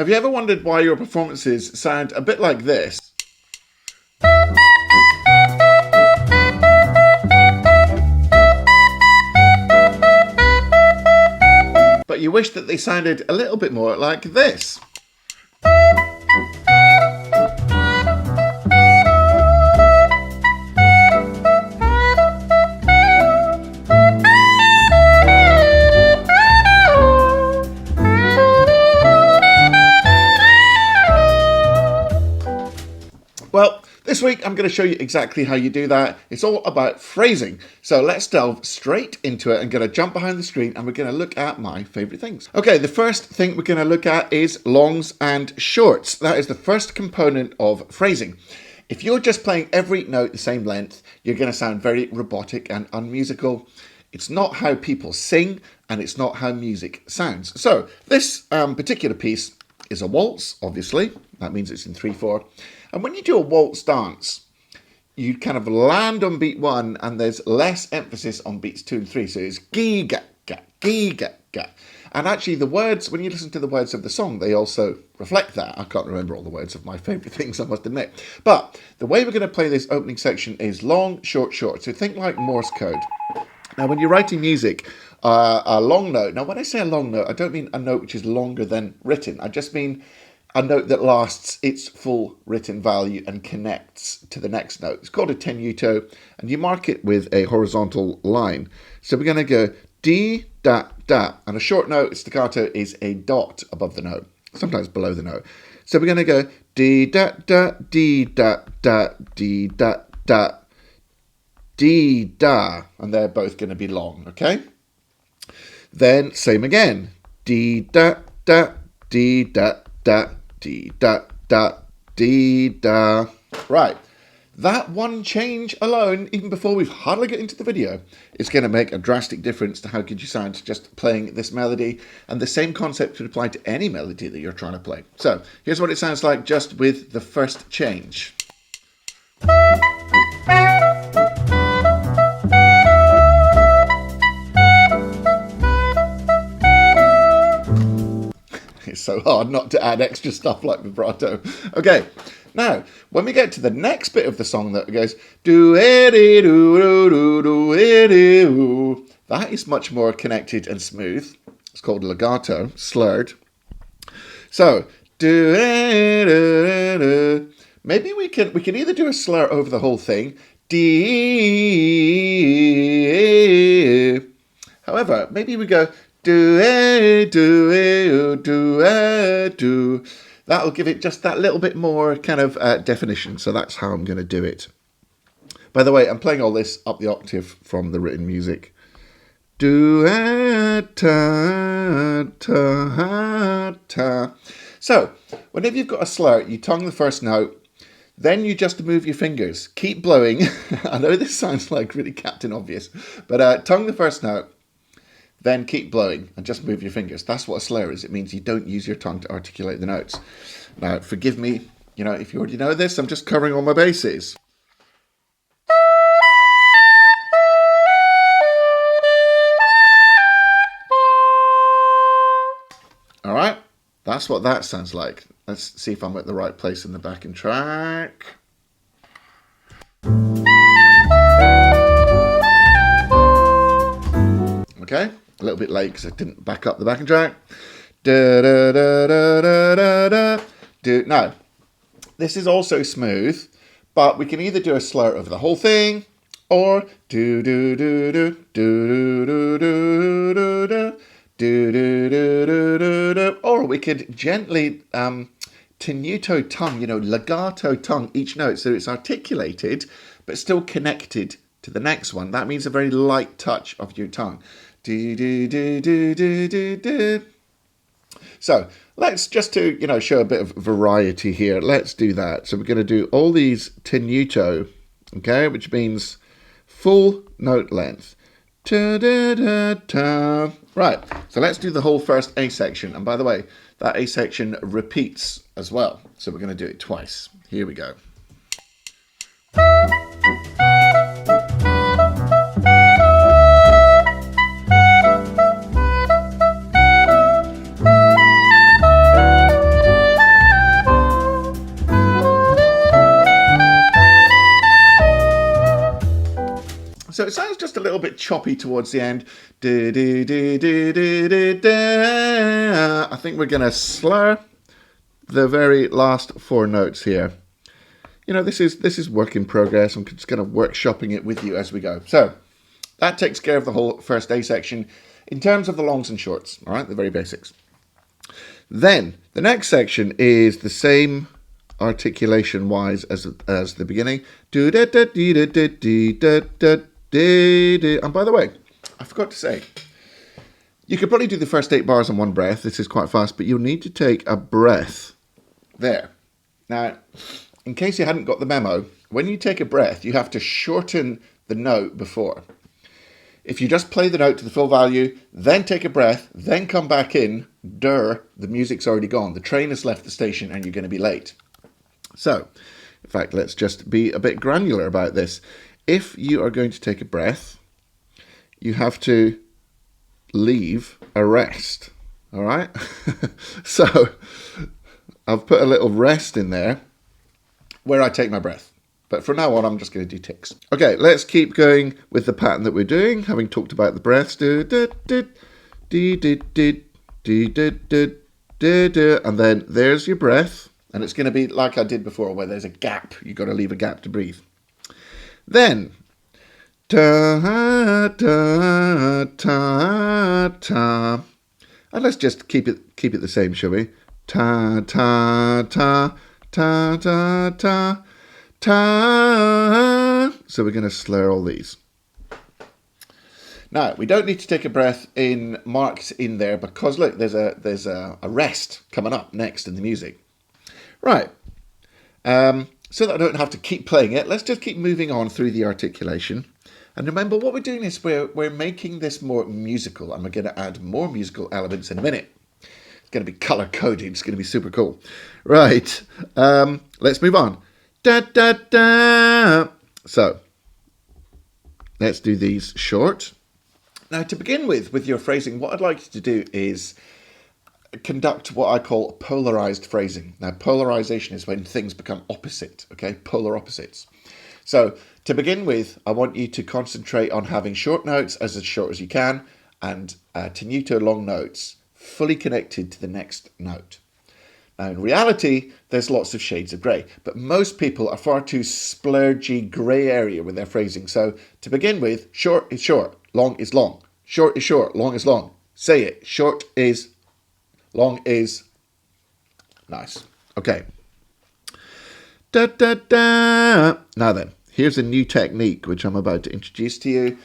Have you ever wondered why your performances sound a bit like this? But you wish that they sounded a little bit more like this. Well, this week I'm going to show you exactly how you do that. It's all about phrasing. So let's delve straight into it. I'm going to jump behind the screen and we're going to look at my favorite things. Okay, the first thing we're going to look at is longs and shorts. That is the first component of phrasing. If you're just playing every note the same length, you're going to sound very robotic and unmusical. It's not how people sing and it's not how music sounds. So this particular piece is a waltz, obviously. That means it's in 3/4. And when you do a waltz dance, you kind of land on beat 1 and there's less emphasis on beats 2 and 3. So it's gee ga ga, gee ga ga. And actually the words, when you listen to the words of the song, they also reflect that. I can't remember all the words of my favourite things, I must admit. But the way we're going to play this opening section is long, short, short. So think like Morse code. Now when you're writing music, a long note, now when I say a long note, I don't mean a note which is longer than written. I just mean a note that lasts its full written value and connects to the next note. It's called a tenuto, and you mark it with a horizontal line. So we're going to go D, da, da, and a short note, staccato, is a dot above the note, sometimes below the note. So we're going to go D, da, da, D, da, da, D, da, da, D, da, and they're both going to be long, okay? Then same again, D, da, da, D, da, da, D, da, da, D, da. Right, that one change alone, even before we've hardly got into the video, is going to make a drastic difference to how good you sound just playing this melody. And the same concept could apply to any melody that you're trying to play. So here's what it sounds like just with the first change. It's so hard not to add extra stuff like vibrato. Okay, now when we get to the next bit of the song that goes do do do do do, that is much more connected and smooth. It's called legato, slurred. So do, maybe we can either do a slur over the whole thing. D. However, maybe we go do do do. That'll give it just that little bit more kind of definition. So that's how I'm going to do it. By the way, I'm playing all this up the octave from the written music. Do ta ta ta. So whenever you've got a slur, you tongue the first note, then you just move your fingers. Keep blowing. I know this sounds like really Captain Obvious, but tongue the first note. Then keep blowing and just move your fingers. That's what a slur is. It means you don't use your tongue to articulate the notes. Now, forgive me, you know, if you already know this, I'm just covering all my bases. All right, that's what that sounds like. Let's see if I'm at the right place in the backing track. Okay. A little bit late because I didn't back up the backing track. Da, da, da, da, da, da, da, do. Now, this is also smooth, but we can either do a slur over the whole thing, or do do do do do do do do do do do do do do, or we could gently tenuto tongue, you know, legato tongue each note, so it's articulated but still connected to the next one. That means a very light touch of your tongue. Do, do, do, do, do, do, do. So let's just to, you know, show a bit of variety here. Let's do that. So we're going to do all these tenuto, okay, which means full note length. Ta, da, da, ta. Right, so let's do the whole first A section. And by the way, that A section repeats as well. So we're going to do it twice. Here we go. it sounds just a little bit choppy towards the end. Do, do, do, do, do, do, do. I think we're going to slur the very last 4 notes here. You know, this is work in progress. I'm just kind of workshopping it with you as we go. So that takes care of the whole first A section in terms of the longs and shorts, all right, the very basics. Then the next section is the same articulation wise as the beginning. And by the way, I forgot to say, you could probably do the first 8 bars in one breath. This is quite fast, but you'll need to take a breath there. Now, in case you hadn't got the memo, when you take a breath, you have to shorten the note before. If you just play the note to the full value, then take a breath, then come back in, the music's already gone. The train has left the station and you're going to be late. So, in fact, let's just be a bit granular about this. If you are going to take a breath, you have to leave a rest, all right? So, I've put a little rest in there where I take my breath. But from now on, I'm just going to do ticks. Okay, let's keep going with the pattern that we're doing, having talked about the breaths. And then there's your breath. And it's going to be like I did before, where there's a gap. You've got to leave a gap to breathe. Then, ta, ta, ta, ta. And let's just keep it the same, shall we? Ta, ta, ta, ta, ta, ta, ta. So we're going to slur all these. Now, we don't need to take a breath in marks in there because, look, there's a rest coming up next in the music. Right, so that I don't have to keep playing it, let's just keep moving on through the articulation. And remember, what we're doing is we're making this more musical, and we're going to add more musical elements in a minute. It's going to be color-coded, it's going to be super cool. Right, let's move on. Da, da, da. So, let's do these short. Now, to begin with your phrasing, what I'd like you to do is conduct what I call polarized phrasing. Now, polarization is when things become opposite, okay? Polar opposites. So, to begin with, I want you to concentrate on having short notes as short as you can, and tenuto long notes fully connected to the next note. Now, in reality, there's lots of shades of grey, but most people are far too splurgy grey area with their phrasing. So, to begin with, short is short, long is long. Short is short, long is long. Say it, short is long is nice. Okay. Da, da, da. Now then, here's a new technique which I'm about to introduce to you.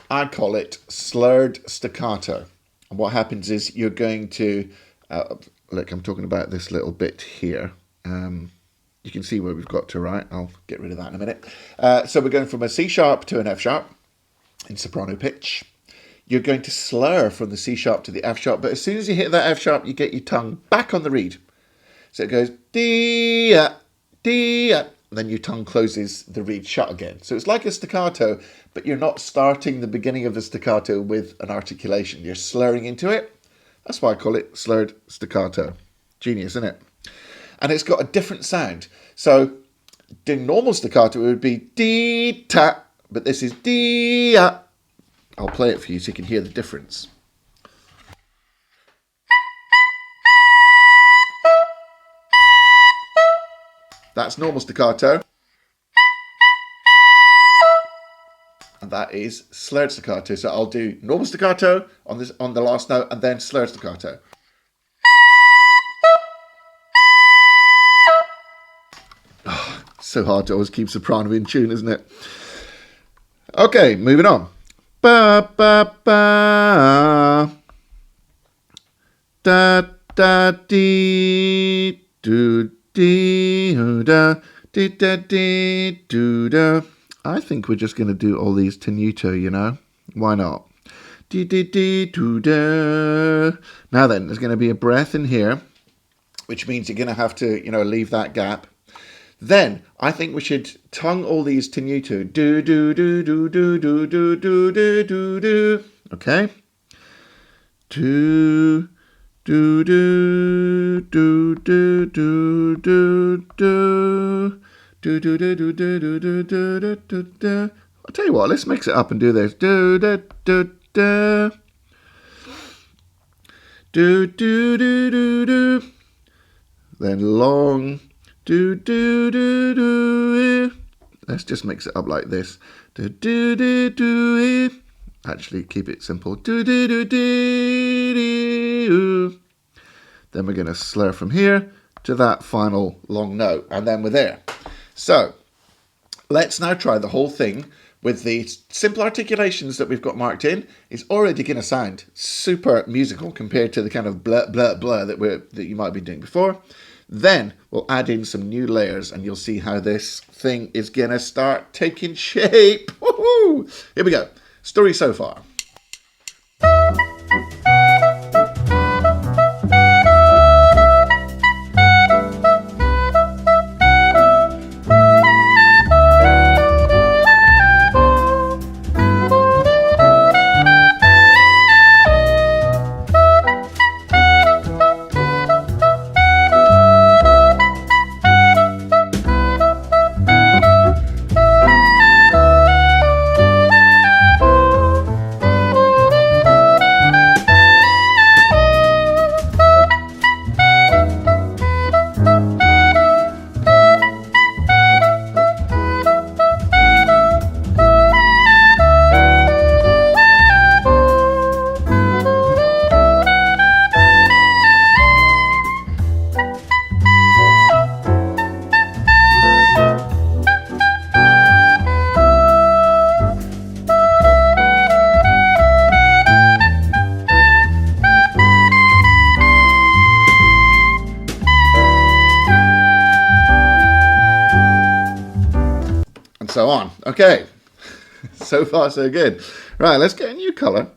I call it slurred staccato. And what happens is you're going to, look, I'm talking about this little bit here. You can see where we've got to, right? I'll get rid of that in a minute. So we're going from a C sharp to an F sharp in soprano pitch. You're going to slur from the C sharp to the F sharp, but as soon as you hit that F sharp, you get your tongue back on the reed. So it goes D-a, D-a, and then your tongue closes the reed shut again. So it's like a staccato, but you're not starting the beginning of the staccato with an articulation. You're slurring into it. That's why I call it slurred staccato. Genius, isn't it? And it's got a different sound. So doing normal staccato, it would be D-ta, but this is D-a. I'll play it for you so you can hear the difference. That's normal staccato. And that is slurred staccato. So I'll do normal staccato on the last note and then slurred staccato. Oh, so hard to always keep soprano in tune, isn't it? Okay, moving on. Ba ba ba da da dee do dee da dee da dee do da. I think we're just going to do all these tenuto, you know. Why not? Dee dee dee do da. Now then, there's going to be a breath in here, which means you're going to have to, you know, leave that gap. Then I think we should tongue all these tenuto. Do do do do do do do do do do do. Okay. Do do do do do do do do do do do do do do do do do. I'll tell you what, let's mix it up and do this. Do, da, do, da. Do, do, do, do, do. Then long. Do, do, do, do. Let's just mix it up like this. Do, do, do, do. Actually, keep it simple. Do, do, do, do, do. Then we're going to slur from here to that final long note, and then we're there. So let's now try the whole thing with the simple articulations that we've got marked in. It's already going to sound super musical compared to the kind of blur, blur, blur that you might have been doing before. Then we'll add in some new layers, and you'll see how this thing is going to start taking shape. Woohoo! Here we go. Story so far. So on. Okay, so far so good. Right, let's get a new color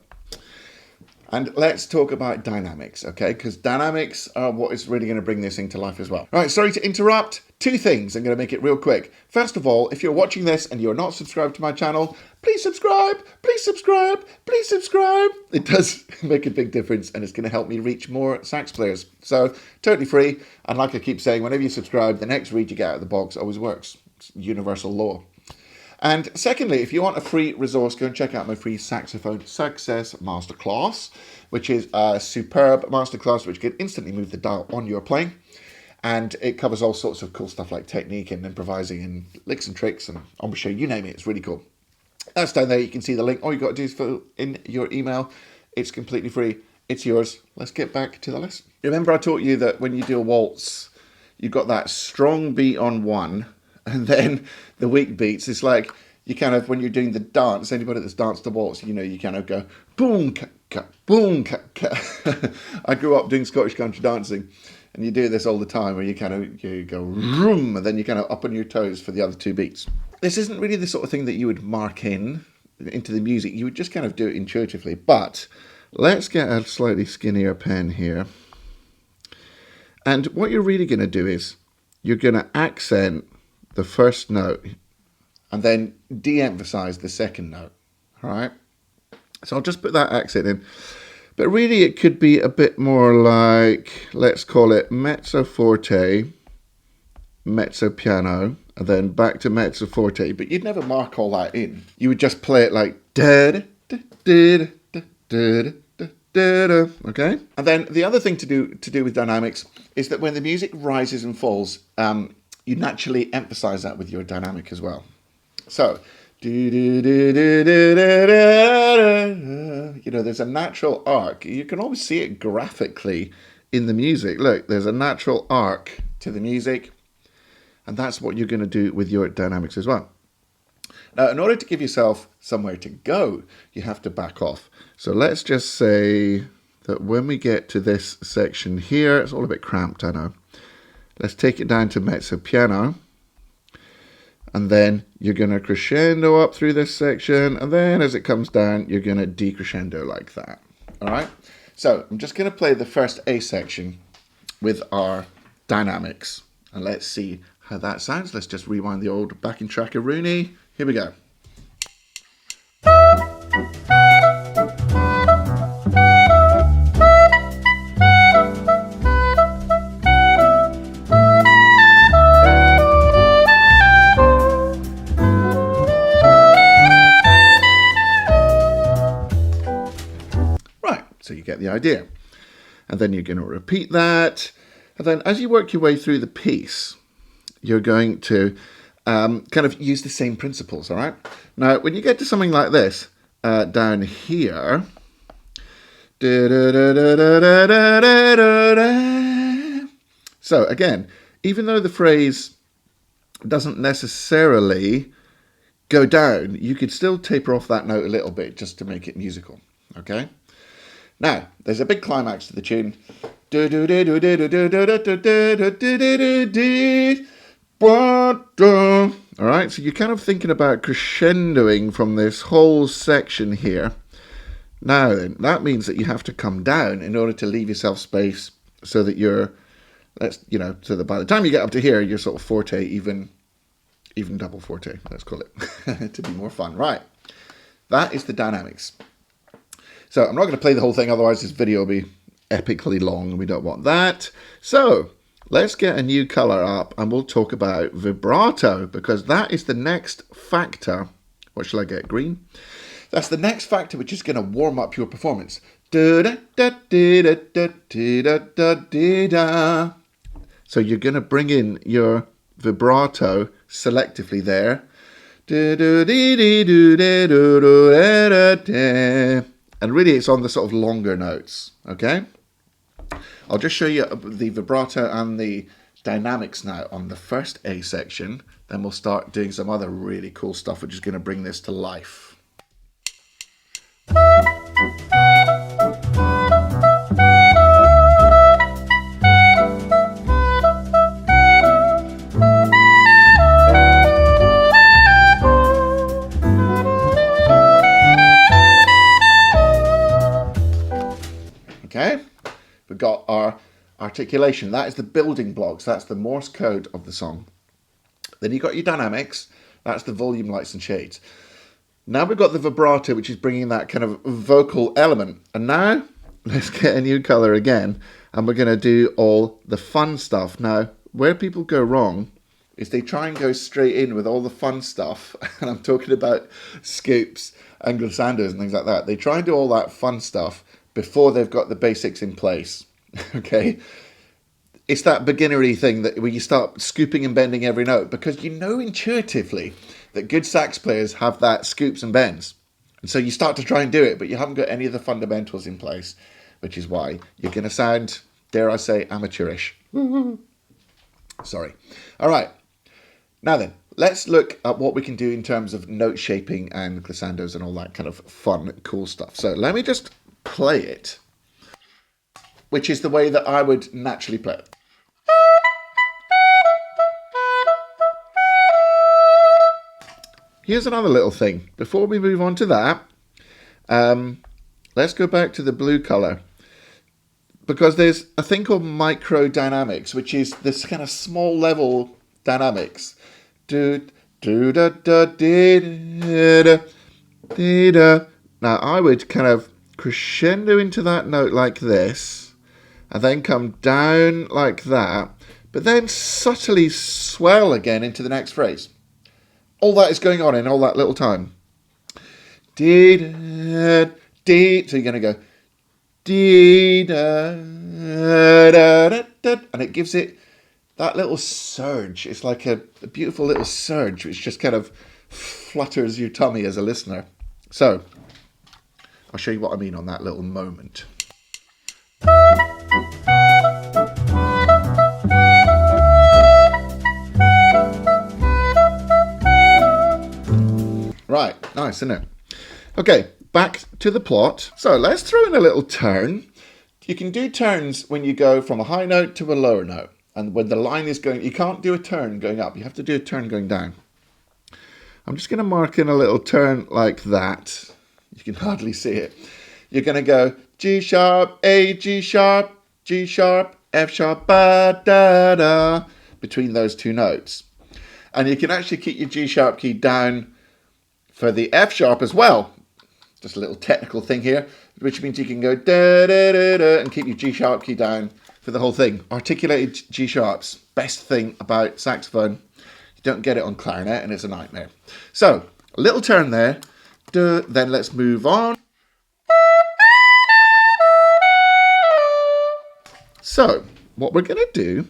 and let's talk about dynamics, okay? Because dynamics are what is really going to bring this thing to life as well. Right, sorry to interrupt. Two things. I'm going to make it real quick. First of all, if you're watching this and you're not subscribed to my channel, please subscribe, please subscribe, please subscribe. It does make a big difference and it's going to help me reach more sax players. So totally free. And like I keep saying, whenever you subscribe, the next read you get out of the box always works. It's universal law. And secondly, if you want a free resource, go and check out my free Saxophone Success Masterclass, which is a superb masterclass which can instantly move the dial on your playing. And it covers all sorts of cool stuff like technique and improvising and licks and tricks and embouchure, you name it, it's really cool. That's down there, you can see the link. All you got to do is fill in your email. It's completely free, it's yours. Let's get back to the lesson. Remember I taught you that when you do a waltz, you've got that strong beat on one, and then the weak beats. It's like you kind of, when you're doing the dance, anybody that's danced a waltz, you know, you kind of go boom, ka, ka, boom, ka, ka. I grew up doing Scottish country dancing, and you do this all the time where you kind of, you go room, and then you kind of up on your toes for the other two beats. This isn't really the sort of thing that you would mark into the music. You would just kind of do it intuitively. But let's get a slightly skinnier pen here. And what you're really going to do is you're going to accent the first note and then de-emphasize the second note, all right? So I'll just put that accent in. But really it could be a bit more like, let's call it mezzo forte, mezzo piano, and then back to mezzo forte. But you'd never mark all that in. You would just play it like da da da da da da da da da, okay? And then the other thing to do with dynamics is that when the music rises and falls, you naturally emphasize that with your dynamic as well. So, you know, there's a natural arc. You can always see it graphically in the music. Look, there's a natural arc to the music, and that's what you're going to do with your dynamics as well. Now, in order to give yourself somewhere to go, you have to back off. So let's just say that when we get to this section here, it's all a bit cramped, I know. Let's take it down to mezzo piano, and then you're going to crescendo up through this section, and then as it comes down, you're going to decrescendo like that. All right? So I'm just going to play the first A section with our dynamics, and let's see how that sounds. Let's just rewind the old backing track of Rooney. Here we go. the idea. And then you're going to repeat that. And then as you work your way through the piece, you're going to kind of use the same principles, all right? Now, when you get to something like this, down here, so again, even though the phrase doesn't necessarily go down, you could still taper off that note a little bit just to make it musical, okay? Now, there's a big climax to the tune. All right, so you're kind of thinking about crescendoing from this whole section here. Now then, that means that you have to come down in order to leave yourself space so that you're, so that by the time you get up to here, you're sort of forte, even double forte, let's call it, to be more fun. Right, that is the dynamics. So I'm not going to play the whole thing, otherwise this video will be epically long and we don't want that. So let's get a new color up and we'll talk about vibrato, because that is the next factor. What shall I get? Green? That's the next factor which is going to warm up your performance. So you're going to bring in your vibrato selectively there. And really it's on the sort of longer notes, okay? I'll just show you the vibrato and the dynamics now on the first A section. Then we'll start doing some other really cool stuff which is going to bring this to life. Okay, we've got our articulation. That is the building blocks. That's the Morse code of the song. Then you've got your dynamics. That's the volume, lights and shades. Now we've got the vibrato, which is bringing that kind of vocal element. And now let's get a new color again. And we're going to do all the fun stuff. Now, where people go wrong is they try and go straight in with all the fun stuff. And I'm talking about scoops and glissandos and things like that. They try and do all that fun stuff before they've got the basics in place, okay? It's that beginnery thing that where you start scooping and bending every note, because you know intuitively that good sax players have that scoops and bends. And so you start to try and do it, but you haven't got any of the fundamentals in place, which is why you're going to sound, dare I say, amateurish. Sorry. All right. Now then, let's look at what we can do in terms of note shaping and glissandos and all that kind of fun, cool stuff. So let me just play it, which is the way that I would naturally play it. Here's another little thing. Before we move on to that, let's go back to the blue color, because there's a thing called micro dynamics, which is this kind of small level dynamics. Now I would kind of crescendo into that note like this, and then come down like that, but then subtly swell again into the next phrase. All that is going on in all that little time. So you're going to go, and it gives it that little surge. It's like a beautiful little surge, which just kind of flutters your tummy as a listener. So I'll show you what I mean on that little moment. Right, nice, isn't it? Okay, back to the plot. So let's throw in a little turn. You can do turns when you go from a high note to a lower note. And when the line is going, you can't do a turn going up. You have to do a turn going down. I'm just going to mark in a little turn like that. You can hardly see it. You're going to go G sharp, A, G sharp, F sharp, ba, da, da, between those two notes. And you can actually keep your G sharp key down for the F sharp as well. Just a little technical thing here, which means you can go da, da, da, da, and keep your G sharp key down for the whole thing. Articulated G sharps, best thing about saxophone. You don't get it on clarinet and it's a nightmare. So, a little turn there. Then let's move on. So what we're going to do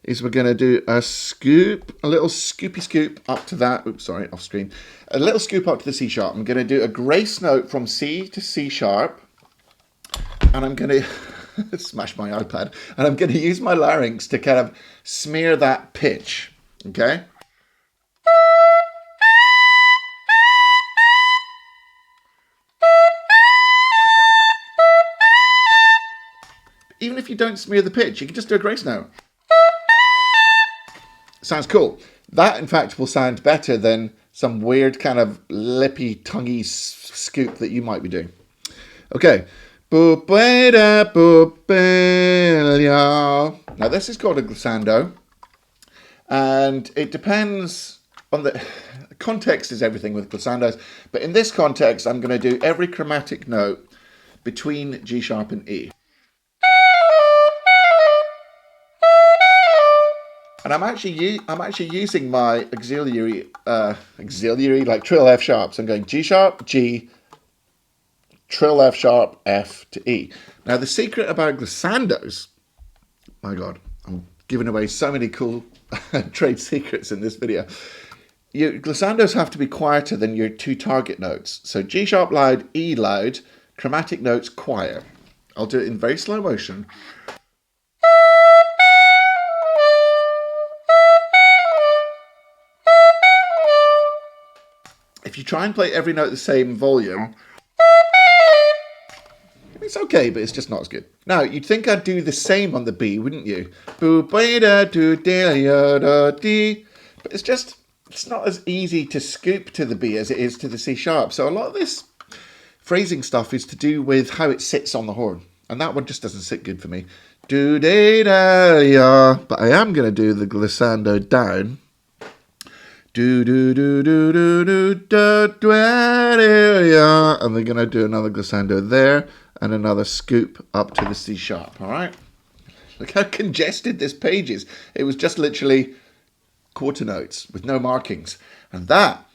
is we're going to do a scoop, a little scoopy scoop up to that. Oops, sorry, off screen. A little scoop up to the C sharp. I'm going to do a grace note from C to C sharp. And I'm going to smash my iPad. And I'm going to use my larynx to kind of smear that pitch. Okay? Even if you don't smear the pitch, you can just do a grace note. Sounds cool. That, in fact, will sound better than some weird kind of lippy, tonguey scoop that you might be doing. Okay. Now, this is called a glissando. And it depends on the context is everything with glissandos. But in this context, I'm going to do every chromatic note between G sharp and E. And I'm actually using my auxiliary like trill F sharps. I'm going G sharp, G, trill F sharp, F to E. Now the secret about glissandos, my God, I'm giving away so many cool trade secrets in this video. Your glissandos have to be quieter than your two target notes. So G sharp loud, E loud, chromatic notes quiet. I'll do it in very slow motion. If you try and play every note the same volume, it's okay, but it's just not as good. Now, you'd think I'd do the same on the B, wouldn't you? But it's not as easy to scoop to the B as it is to the C sharp. So a lot of this phrasing stuff is to do with how it sits on the horn. And that one just doesn't sit good for me. But I am going to do the glissando down. And we're going to do another glissando there and another scoop up to the C sharp. All right. Look how congested this page is. It was just literally quarter notes with no markings. And that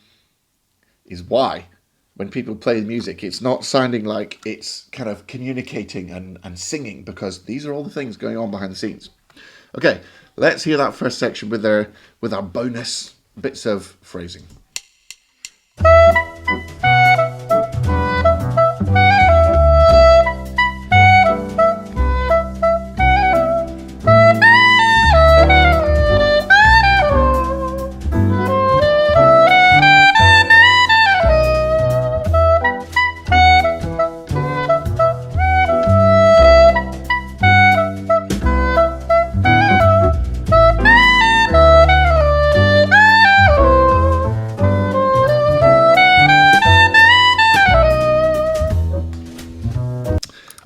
is why when people play music, it's not sounding like it's kind of communicating and singing, because these are all the things going on behind the scenes. Okay, let's hear that first section with our bonus bits of phrasing.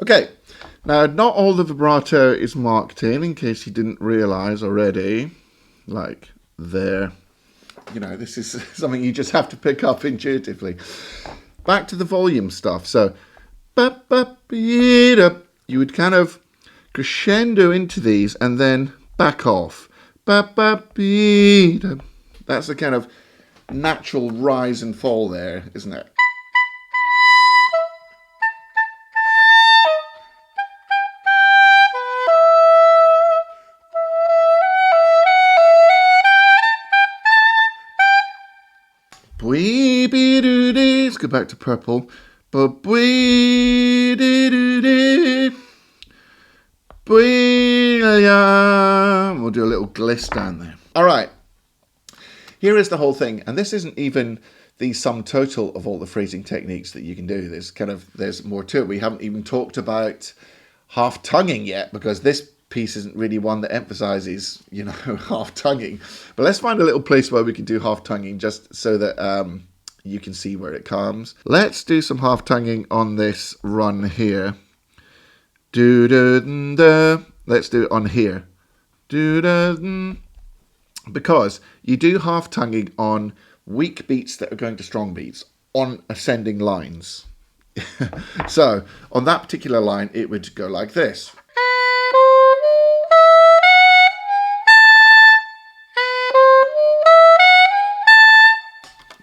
Okay, now not all the vibrato is marked in case you didn't realise already. Like there. You know, this is something you just have to pick up intuitively. Back to the volume stuff. So, you would kind of crescendo into these and then back off. That's a kind of natural rise and fall there, isn't it? Let's go back to purple. We'll do a little gliss down there. All right. Here is the whole thing. And this isn't even the sum total of all the phrasing techniques that you can do. There's more to it. We haven't even talked about half tonguing yet, because this piece isn't really one that emphasizes, you know, half tonguing. But let's find a little place where we can do half tonguing just so that you can see where it comes. Let's do some half tonguing on this run here. Let's do it on here. Because you do half tonguing on weak beats that are going to strong beats on ascending lines. So on that particular line, it would go like this.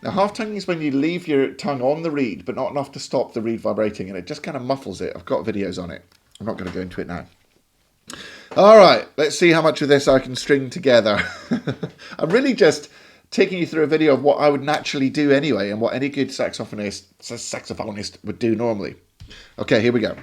Now, half tonguing is when you leave your tongue on the reed, but not enough to stop the reed vibrating, and it just kind of muffles it. I've got videos on it. I'm not going to go into it now. All right, let's see how much of this I can string together. I'm really just taking you through a video of what I would naturally do anyway and what any good saxophonist would do normally. Okay, here we go.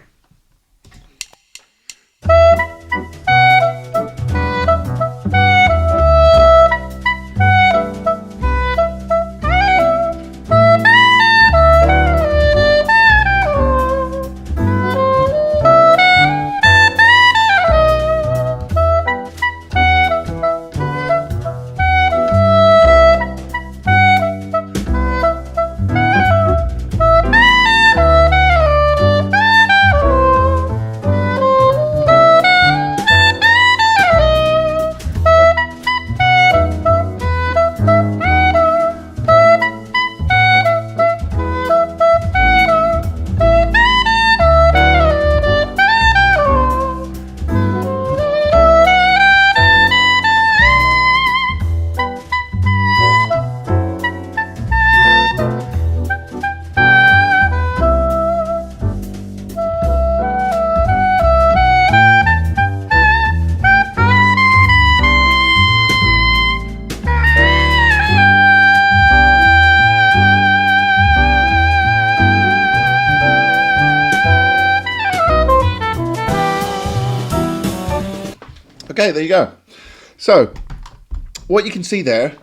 Okay, there you go. So, what you can see there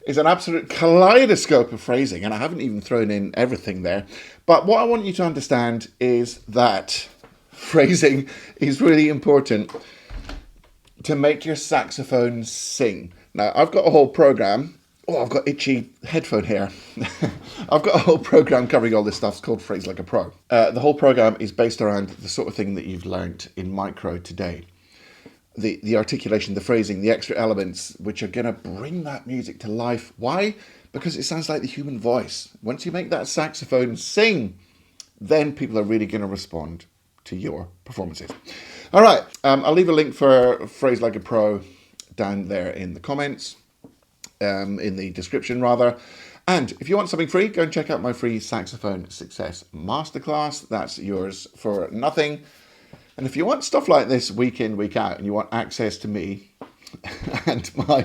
is an absolute kaleidoscope of phrasing, and I haven't even thrown in everything there. But what I want you to understand is that phrasing is really important to make your saxophone sing. Now, I've got a whole program. Oh, I've got itchy headphone hair. I've got a whole program covering all this stuff. It's called Phrase Like a Pro. The whole program is based around the sort of thing that you've learned in micro today. The articulation, the phrasing, the extra elements, which are going to bring that music to life. Why? Because it sounds like the human voice. Once you make that saxophone sing, then people are really going to respond to your performances. All right, I'll leave a link for Phrase Like a Pro down there in the comments, in the description rather. And if you want something free, go and check out my free Saxophone Success Masterclass. That's yours for nothing. And if you want stuff like this week in, week out, and you want access to me and my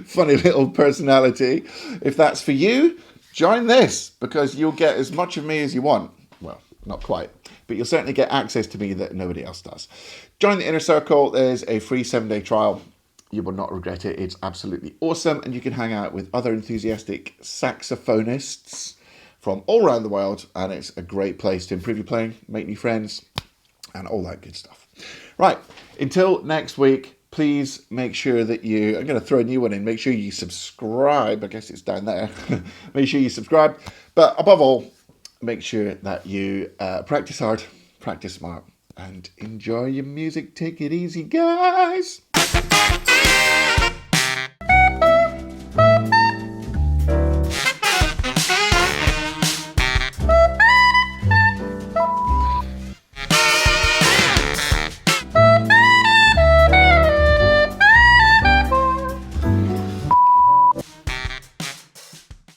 funny little personality, if that's for you, join this, because you'll get as much of me as you want. Well, not quite, but you'll certainly get access to me that nobody else does. Join the Inner Circle. There's a free 7-day trial. You will not regret it. It's absolutely awesome, and you can hang out with other enthusiastic saxophonists from all around the world, and it's a great place to improve your playing, make new friends, and all that good stuff. Right, until next week, please make sure that you, I'm going to throw a new one in, make sure you subscribe. I guess it's down there. Make sure you subscribe. But above all, make sure that you practice hard, practice smart, and enjoy your music. Take it easy, guys.